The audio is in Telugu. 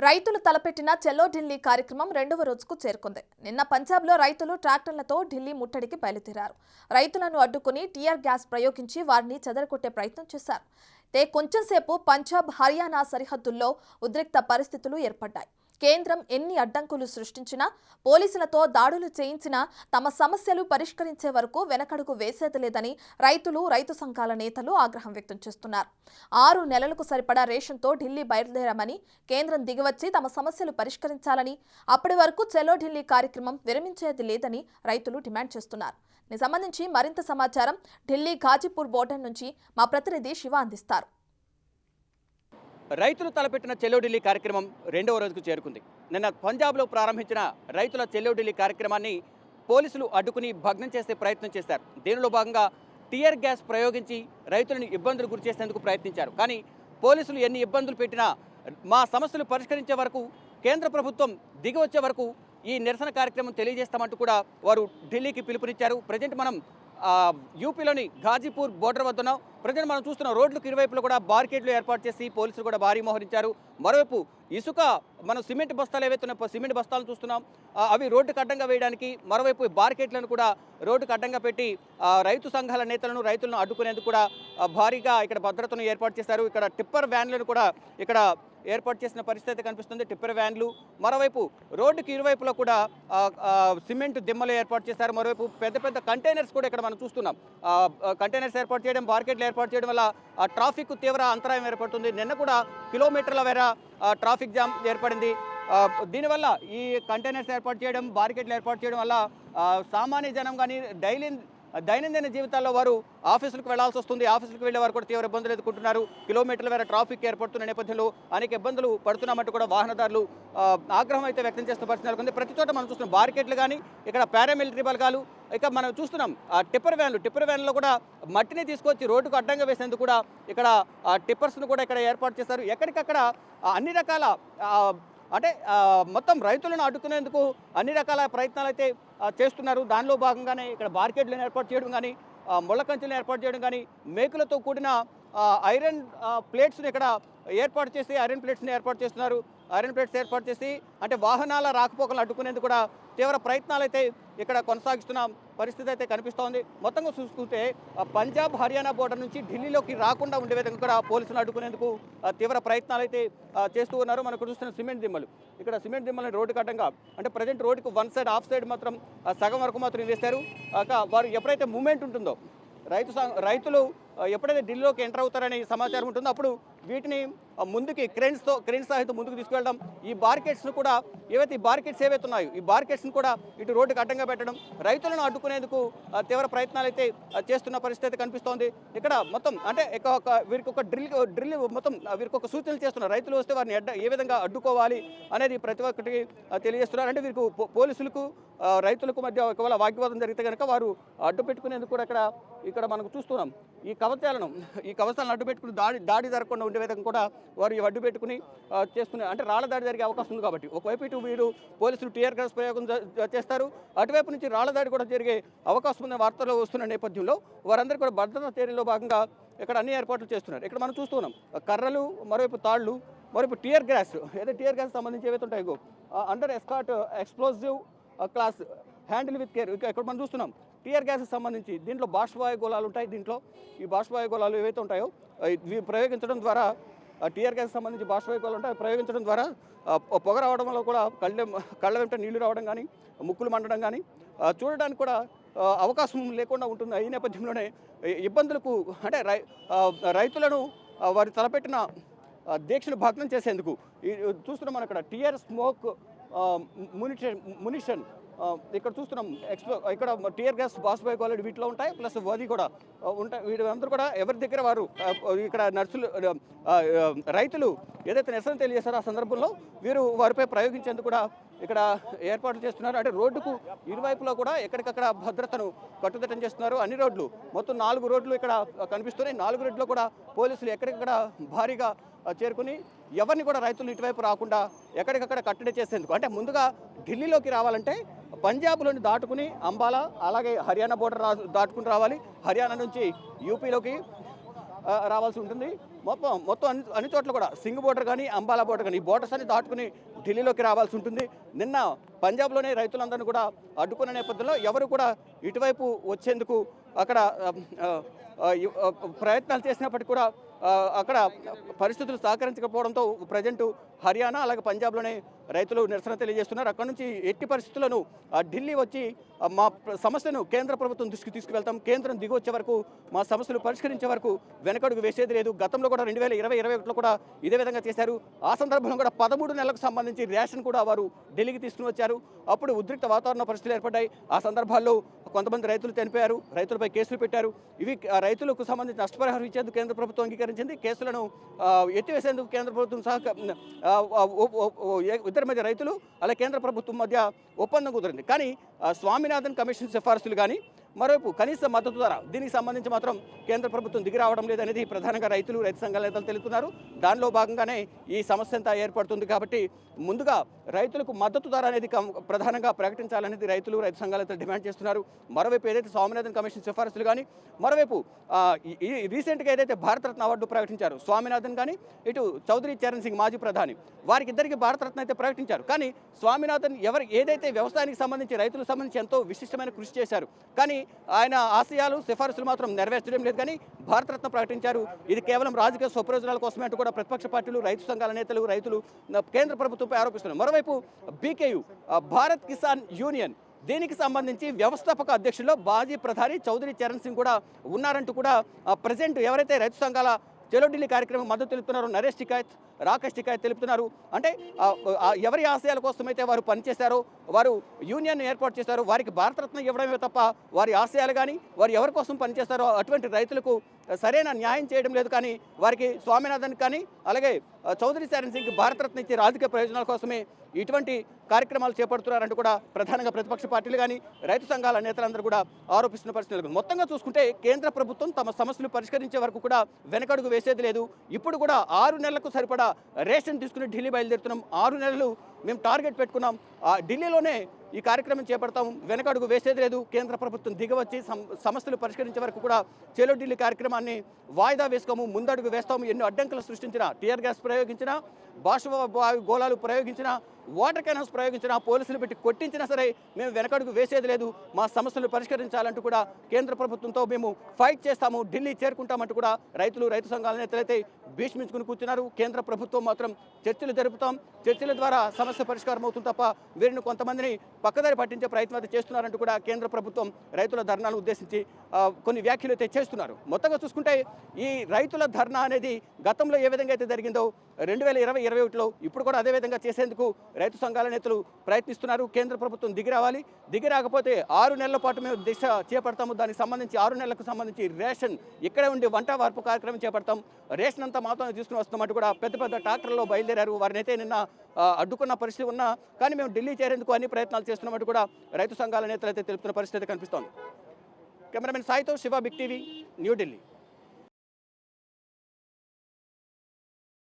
రైతులు తలపెట్టిన చలో ఢిల్లీ కార్యక్రమం రెండవ రోజుకు చేరుకుంది. నిన్న పంజాబ్లో రైతులు ట్రాక్టర్లతో ఢిల్లీ ముట్టడికి బయలుదేరారు. రైతులను అడ్డుకుని టీఆర్ గ్యాస్ ప్రయోగించి వారిని చెదరగొట్టే ప్రయత్నం చేశారు. కొంచెంసేపు పంజాబ్ హర్యానా సరిహద్దుల్లో ఉద్రిక్త పరిస్థితులు ఏర్పడ్డాయి. కేంద్రం ఎన్ని అడ్డంకులు సృష్టించినా, పోలీసులతో దాడులు చేయించినా తమ సమస్యలు పరిష్కరించే వరకు వెనకడుగు వేసేది లేదని రైతు సంఘాల నేతలు ఆగ్రహం వ్యక్తం చేస్తున్నారు. 6 నెలలకు సరిపడా రేషన్తో ఢిల్లీ బయలుదేరామని, కేంద్రం దిగివచ్చి తమ సమస్యలు పరిష్కరించాలని, అప్పటి వరకు చలో ఢిల్లీ కార్యక్రమం విరమించేది లేదని రైతులు డిమాండ్ చేస్తున్నారు. దీనికి సంబంధించి మరింత సమాచారం ఢిల్లీ ఘాజీపూర్ బోర్డర్ నుంచి మా ప్రతినిధి శివ అందిస్తారు. రైతులు తలపెట్టిన చెలో ఢిల్లీ కార్యక్రమం రెండవ రోజుకు చేరుకుంది. నిన్న పంజాబ్లో ప్రారంభించిన రైతుల చెలో ఢిల్లీ కార్యక్రమాన్ని పోలీసులు అడ్డుకుని భగ్నం చేసే ప్రయత్నం చేశారు. దీనిలో భాగంగా టీయర్ గ్యాస్ ప్రయోగించి రైతులను ఇబ్బందులు గురిచేసేందుకు ప్రయత్నించారు. కానీ పోలీసులు ఎన్ని ఇబ్బందులు పెట్టినా మా సమస్యలు పరిష్కరించే వరకు, కేంద్ర ప్రభుత్వం దిగి వచ్చే వరకు ఈ నిరసన కార్యక్రమం తెలియజేస్తామంటూ కూడా వారు ఢిల్లీకి పిలుపునిచ్చారు. ప్రజెంట్ మనం యూపీలోని ఘాజీపూర్ బోర్డర్ వద్ద ఉన్నాం. ప్రజెంట్ మనం చూస్తున్నాం, రోడ్లకు ఇరువైపులో కూడా బార్కెట్లు ఏర్పాటు చేసి పోలీసులు కూడా భారీ మోహరించారు. మరోవైపు ఇసుక, మనం సిమెంట్ బస్తాలు ఏవైతే ఉన్నాయో సిమెంట్ బస్తాలను చూస్తున్నాం, అవి రోడ్డుకు అడ్డంగా వేయడానికి మరోవైపు బార్కెట్లను కూడా రోడ్డుకు అడ్డంగా పెట్టి రైతు సంఘాల నేతలను, రైతులను అడ్డుకునేందుకు కూడా భారీగా ఇక్కడ భద్రతను ఏర్పాటు చేశారు. ఇక్కడ టిప్పర్ వ్యాన్లను కూడా ఇక్కడ ఏర్పాటు చేసిన పరిస్థితి కనిపిస్తుంది. టిప్పర్ వ్యాన్లు, మరోవైపు రోడ్డుకి ఇరువైపులో కూడా సిమెంట్ దిమ్మలు ఏర్పాటు చేశారు. మరోవైపు పెద్ద పెద్ద కంటైనర్స్ కూడా ఇక్కడ మనం చూస్తున్నాం. కంటైనర్స్ ఏర్పాటు చేయడం, బార్కెట్లు ఏర్పాటు చేయడం వల్ల ట్రాఫిక్ తీవ్ర అంతరాయం ఏర్పడుతుంది. నిన్న కూడా కిలోమీటర్ల మేర ట్రాఫిక్ జామ్ ఏర్పడింది. దీనివల్ల ఈ కంటైనర్స్ ఏర్పాటు చేయడం, బార్కెట్లు ఏర్పాటు చేయడం వల్ల సామాన్య జనం కానీ దైనందిన జీవితాల్లో వారు ఆఫీసులకు వెళ్లాల్సి వస్తుంది. ఆఫీసులకు వెళ్లే వారు కూడా తీవ్ర ఇబ్బందులు ఎదుర్కొంటున్నారు. కిలోమీటర్ల మేర ట్రాఫిక్ ఏర్పడుతున్న నేపథ్యంలో అనేక ఇబ్బందులు పడుతున్నామంటూ కూడా వాహనదారులు ఆగ్రహం అయితే వ్యక్తం చేస్తున్న పరిస్థితి నెలకొంది. ప్రతి చోట మనం చూస్తున్నాం బార్కెట్లు కానీ, ఇక్కడ పారామిలిటరీ బలగాలు, ఇక మనం చూస్తున్నాం టిప్పర్ వ్యాన్లో కూడా మట్టిని తీసుకొచ్చి రోడ్డుకు అడ్డంగా వేసేందుకు కూడా ఇక్కడ టిప్పర్స్ను కూడా ఇక్కడ ఏర్పాటు చేశారు. ఎక్కడికక్కడ అన్ని రకాల అంటే మొత్తం రైతులను అడ్డుకునేందుకు అన్ని రకాల ప్రయత్నాలు అయితే చేస్తున్నారు. దానిలో భాగంగానే ఇక్కడ బార్కెట్లను ఏర్పాటు చేయడం కానీ, ముళ్ళ కంచెలను ఏర్పాటు చేయడం కానీ, మేకులతో కూడిన ఐరన్ ప్లేట్స్ని ఇక్కడ ఏర్పాటు చేసి ఐరన్ ప్లేట్స్ని ఏర్పాటు చేస్తున్నారు. ఐరన్ ప్లేట్స్ ఏర్పాటు చేసి అంటే వాహనాల రాకపోకలను అడ్డుకునేందుకు కూడా తీవ్ర ప్రయత్నాలు అయితే ఇక్కడ కొనసాగిస్తున్న పరిస్థితి అయితే కనిపిస్తోంది. మొత్తంగా చూసుకుంటే పంజాబ్ హర్యానా బోర్డర్ నుంచి ఢిల్లీలోకి రాకుండా ఉండే విధంగా కూడా పోలీసులు అడ్డుకునేందుకు తీవ్ర ప్రయత్నాలు అయితే చేస్తూ ఉన్నారు. మనకు చూస్తున్న సిమెంట్ దిమ్మలు, ఇక్కడ సిమెంట్ దిమ్మలను రోడ్డుకు అడ్డంగా, అంటే ప్రజెంట్ రోడ్డుకు వన్ సైడ్, ఆఫ్ సైడ్ మాత్రం సగం వరకు మాత్రం వేశారు. వారు ఎప్పుడైతే మూమెంట్ ఉంటుందో, రైతులు ఎప్పుడైతే ఢిల్లీలోకి ఎంటర్ అవుతారనే సమాచారం ఉంటుందో అప్పుడు వీటిని ముందుకి క్రెయిన్స్ సహితం ముందుకు తీసుకువెళ్ళడం, ఈ బార్కెట్స్ను కూడా ఏవైతే ఉన్నాయో ఈ బార్కెట్స్ను కూడా ఇటు రోడ్డుకు అడ్డంగా పెట్టడం, రైతులను అడ్డుకునేందుకు తీవ్ర ప్రయత్నాలు అయితే చేస్తున్న పరిస్థితి కనిపిస్తోంది. ఇక్కడ మొత్తం అంటే వీరికి ఒక డ్రిల్ మొత్తం వీరికి ఒక సూచనలు చేస్తున్నారు. రైతులు వస్తే వారిని ఏ విధంగా అడ్డుకోవాలి అనేది ప్రతి ఒక్కరికి తెలియజేస్తున్నారు. అంటే వీరికి పోలీసులకు రైతులకు మధ్య ఒకవేళ వాగ్వాదం జరిగితే కనుక వారు అడ్డు పెట్టుకునేందుకు కూడా ఇక్కడ మనకు చూస్తున్నాం. ఈ కవచాలను అడ్డు పెట్టుకుని దాడి జరగకుండా ఉండే విధంగా కూడా వారు అడ్డు పెట్టుకుని చేస్తున్నారు. అంటే రాళ్ల దాడి జరిగే అవకాశం ఉంది కాబట్టి ఒకవైపు ఇటు వీరు పోలీసులు టీఆర్ గ్యాస్ ప్రయోగం చేస్తారు, అటువైపు నుంచి రాళ్ల దాడి కూడా జరిగే అవకాశం ఉన్న వార్తలు వస్తున్న నేపథ్యంలో వారందరూ కూడా భద్రతా చర్యల్లో భాగంగా ఇక్కడ అన్ని ఏర్పాట్లు చేస్తున్నారు. ఇక్కడ మనం చూస్తున్నాం కర్రలు, మరోవైపు తాళ్లు, మరోవైపు టీఆర్ గ్యాస్ సంబంధించి ఏవైతే ఉంటాయో under escort explosive class handle with care. ఇక్కడ మనం చూస్తున్నాం టీఆర్ గ్యాస్కి సంబంధించి దీంట్లో బాష్పవాయు గోళాలు ఉంటాయి. దీంట్లో ఈ బాష్పవాయు గోళాలు ఏవైతే ఉంటాయో ఇవి ప్రయోగించడం ద్వారా, టీఆర్ గ్యాస్కి సంబంధించి బాష్పవాయు గోళాలు ఉంటాయి, ప్రయోగించడం ద్వారా పొగ రావడం వల్ల కూడా కళ్ళ వెంట నీళ్లు రావడం కానీ, ముక్కులు మండడం కానీ చూడడానికి కూడా అవకాశం లేకుండా ఉంటుంది. ఈ నేపథ్యంలోనే ఇబ్బందులకు అంటే రైతులను వారి తలపెట్టిన దీక్షను భగ్నం చేసేందుకు చూస్తున్నాం. మనం ఇక్కడ టీఆర్ స్మోక్ మునిషన్ ఇక్కడ చూస్తున్నాం. ఇక్కడ టీఆర్ గ్యాస్ బాష్పవాయు గోళాలు వీటిలో ఉంటాయి, ప్లస్ వది కూడా ఉంటాయి. వీళ్ళందరూ కూడా ఎవరి దగ్గర వారు ఇక్కడ రైతులు ఏదైతే నిరసన తెలియజేస్తారో ఆ సందర్భంలో వీరు వారిపై ప్రయోగించేందుకు కూడా ఇక్కడ ఏర్పాట్లు చేస్తున్నారు. అంటే రోడ్డుకు ఇరువైపులో కూడా ఎక్కడికక్కడ భద్రతను కట్టుదిట్టం చేస్తున్నారు. అన్ని రోడ్లు, మొత్తం 4 రోడ్లు ఇక్కడ కనిపిస్తున్నాయి. 4 రోడ్లు కూడా పోలీసులు ఎక్కడికక్కడ భారీగా చేరుకుని ఎవరిని కూడా రైతులు ఇటువైపు రాకుండా ఎక్కడికక్కడ కట్టడి చేసేందుకు, అంటే ముందుగా ఢిల్లీలోకి రావాలంటే పంజాబ్లోని దాటుకుని అంబాలా, అలాగే హర్యానా బోర్డర్ దాటుకుని రావాలి. హర్యానా నుంచి యూపీలోకి రావాల్సి ఉంటుంది. మొత్తం అన్ని చోట్ల కూడా సింగ్ బోర్డర్ కానీ అంబాలా బోర్డర్ కానీ ఈ బోర్డర్స్ అన్ని దాటుకుని ఢిల్లీలోకి రావాల్సి ఉంటుంది. నిన్న పంజాబ్లోనే రైతులందరినీ కూడా అడ్డుకున్న నేపథ్యంలో ఎవరు కూడా ఇటువైపు వచ్చేందుకు అక్కడ ప్రయత్నాలు చేసినప్పటికీ కూడా అక్కడ పరిస్థితులు సహకరించకపోవడంతో ప్రజెంట్ హర్యానా అలాగే పంజాబ్లోనే రైతులు నిరసన తెలియజేస్తున్నారు. అక్కడ నుంచి ఎట్టి పరిస్థితులను ఢిల్లీ వచ్చి మా సమస్యను కేంద్ర ప్రభుత్వం దృష్టికి తీసుకువెళ్తాం, కేంద్రం దిగి వచ్చే వరకు మా సమస్యలు పరిష్కరించే వరకు వెనకడుగు వేసేది లేదు. గతంలో కూడా 2020-21లో కూడా ఇదే విధంగా చేశారు. ఆ సందర్భంలో కూడా 13 నెలలకు సంబంధించి రేషన్ కూడా వారు ఢిల్లీకి తీసుకుని వచ్చారు. అప్పుడు ఉద్రిక్త వాతావరణ పరిస్థితులు ఏర్పడ్డాయి. ఆ సందర్భాల్లో కొంతమంది రైతులు చనిపోయారు, రైతులపై కేసులు పెట్టారు. ఇవి రైతులకు సంబంధించి నష్టపరిహారం ఇచ్చేందుకు కేంద్ర ప్రభుత్వం అంగీకరించింది. కేసులను ఎత్తివేసేందుకు కేంద్ర ప్రభుత్వం ఇద్దరి మధ్య రైతులు అలాగే కేంద్ర ప్రభుత్వం మధ్య ఒప్పందం కుదిరింది. కానీ స్వామినాథన్ కమిషన్ సిఫారసులు కానీ మరోవైపు కనీస మద్దతు ధర దీనికి సంబంధించి మాత్రం కేంద్ర ప్రభుత్వం దిగి రావడం లేదనేది ప్రధానంగా రైతు సంఘాల నేతలు తెలుపుతున్నారు. దానిలో భాగంగానే ఈ సమస్య అంతా ఏర్పడుతుంది. కాబట్టి ముందుగా రైతులకు మద్దతు ధర అనేది ప్రధానంగా ప్రకటించాలనేది రైతు సంఘాల నేతలు డిమాండ్ చేస్తున్నారు. మరోవైపు ఏదైతే స్వామినాథన్ కమిషన్ సిఫారసులు కానీ మరోవైపు రీసెంట్గా ఏదైతే భారతరత్న అవార్డు ప్రకటించారు స్వామినాథన్ కానీ ఇటు చౌదరి చరణ్ సింగ్ మాజీ ప్రధాని వారికి ఇద్దరికి భారతరత్న అయితే ప్రకటించారు. కానీ స్వామినాథన్ ఏదైతే వ్యవసాయానికి సంబంధించి రైతులకు సంబంధించి ఎంతో విశిష్టమైన కృషి చేశారు. కానీ ఆయన ఆశయాలు సిఫారసులు మాత్రం నెరవేర్చడం లేదు. కానీ భారతరత్న ప్రకటించారు. ఇది కేవలం రాజకీయ స్వప్రయోజనాల కోసమే అంటూ కూడా ప్రతిపక్ష పార్టీలు రైతు సంఘాల నేతలు రైతులు కేంద్ర ప్రభుత్వంపై ఆరోపిస్తున్నారు. మరోవైపు బీకేయూ భారత్ కిసాన్ యూనియన్ దీనికి సంబంధించి వ్యవస్థాపక అధ్యక్షుల్లో మాజీ ప్రధాని చౌదరి చరణ్ సింగ్ కూడా ఉన్నారంటూ కూడా ప్రజెంట్ ఎవరైతే రైతు సంఘాల చలో ఢిల్లీ కార్యక్రమం మద్దతు తెలుపుతున్నారు నరేష్ టికాయత్ రాకేష్ టికాయత్ తెలుపుతున్నారు. అంటే ఎవరి ఆశయాల కోసమైతే వారు పనిచేశారో వారు యూనియన్ ఏర్పాటు చేశారో వారికి భారతరత్న ఇవ్వడమే తప్ప వారి ఆశయాలు కానీ వారు ఎవరి కోసం పనిచేస్తారో అటువంటి రైతులకు సరైన న్యాయం చేయడం లేదు. కానీ వారికి స్వామినాథన్ కానీ అలాగే చౌదరి చరణ్ సింగ్ భారతరత్న ఇచ్చే రాజకీయ ప్రయోజనాల కోసమే ఇటువంటి కార్యక్రమాలు చేపడుతున్నారంటూ కూడా ప్రధానంగా ప్రతిపక్ష పార్టీలు కానీ రైతు సంఘాల నేతలందరూ కూడా ఆరోపిస్తున్న పరిస్థితులు. మొత్తంగా చూసుకుంటే కేంద్ర ప్రభుత్వం తమ సమస్యలు పరిష్కరించే వరకు కూడా వెనకడుగు వేసేది లేదు. ఇప్పుడు కూడా 6 నెలలకు సరిపడా రేషన్ తీసుకుని ఢిల్లీ బయలుదేరుతున్నాం. 6 నెలలు మేము టార్గెట్ పెట్టుకున్నాం. ఢిల్లీలోనే ఈ కార్యక్రమం చేపడతాం, వెనకడుగు వేసేది లేదు. కేంద్ర ప్రభుత్వం దిగవచ్చి సమస్యలు పరిష్కరించే వరకు కూడా చలో ఢిల్లీ కార్యక్రమాన్ని వాయిదా వేసుకోము, ముందడుగు వేస్తాము. ఎన్నో అడ్డంకులు సృష్టించినా, టీఆర్ గ్యాస్ ప్రయోగించినా, బాష్పవాయు గోళాలు ప్రయోగించినా, వాటర్ క్యానల్స్ ప్రయోగించినా, పోలీసులు పెట్టి కొట్టించినా సరే మేము వెనకడుగు వేసేది లేదు. మా సమస్యలు పరిష్కరించాలంటూ కూడా కేంద్ర ప్రభుత్వంతో మేము ఫైట్ చేస్తాము, ఢిల్లీ చేరుకుంటామంటూ కూడా రైతు సంఘాల నేతలైతే భీష్మించుకుని కూర్చున్నారు. కేంద్ర ప్రభుత్వం మాత్రం చర్చలు జరుపుతాం, చర్చల ద్వారా సమస్య పరిష్కారం అవుతుంది తప్ప వీరిని కొంతమందిని పక్కదారి పట్టించే ప్రయత్నం అయితే చేస్తున్నారంటూ కూడా కేంద్ర ప్రభుత్వం రైతుల ధర్నాను ఉద్దేశించి కొన్ని వ్యాఖ్యలు అయితే చేస్తున్నారు. మొత్తంగా చూసుకుంటే ఈ రైతుల ధర్నా అనేది గతంలో ఏ విధంగా అయితే జరిగిందో 2020-21లో ఇప్పుడు కూడా అదే విధంగా చేసేందుకు రైతు సంఘాల నేతలు ప్రయత్నిస్తున్నారు. కేంద్ర ప్రభుత్వం దిగి రావాలి, దిగి రాకపోతే 6 నెలల పాటు మేము దిశ చేపడతాము. దానికి సంబంధించి 6 నెలలకు సంబంధించి రేషన్ ఇక్కడే ఉండి వంట వార్పు కార్యక్రమం చేపడతాం, రేషన్ అంతా మాత్రమే తీసుకుని వస్తామంటూ కూడా పెద్ద పెద్ద ట్రాక్టర్లో బయలుదేరారు. వారిని అయితే నిన్న అడ్డుకున్న పరిస్థితి ఉన్నా కానీ మేము ఢిల్లీ చేరేందుకు అన్ని ప్రయత్నాలు చేస్తున్నామంటూ కూడా రైతు సంఘాల నేతలు అయితే తెలుపుతున్న పరిస్థితి కనిపిస్తోంది. కెమెరామెన్ సాయితో శివ, బిగ్ టీవీ, న్యూఢిల్లీ.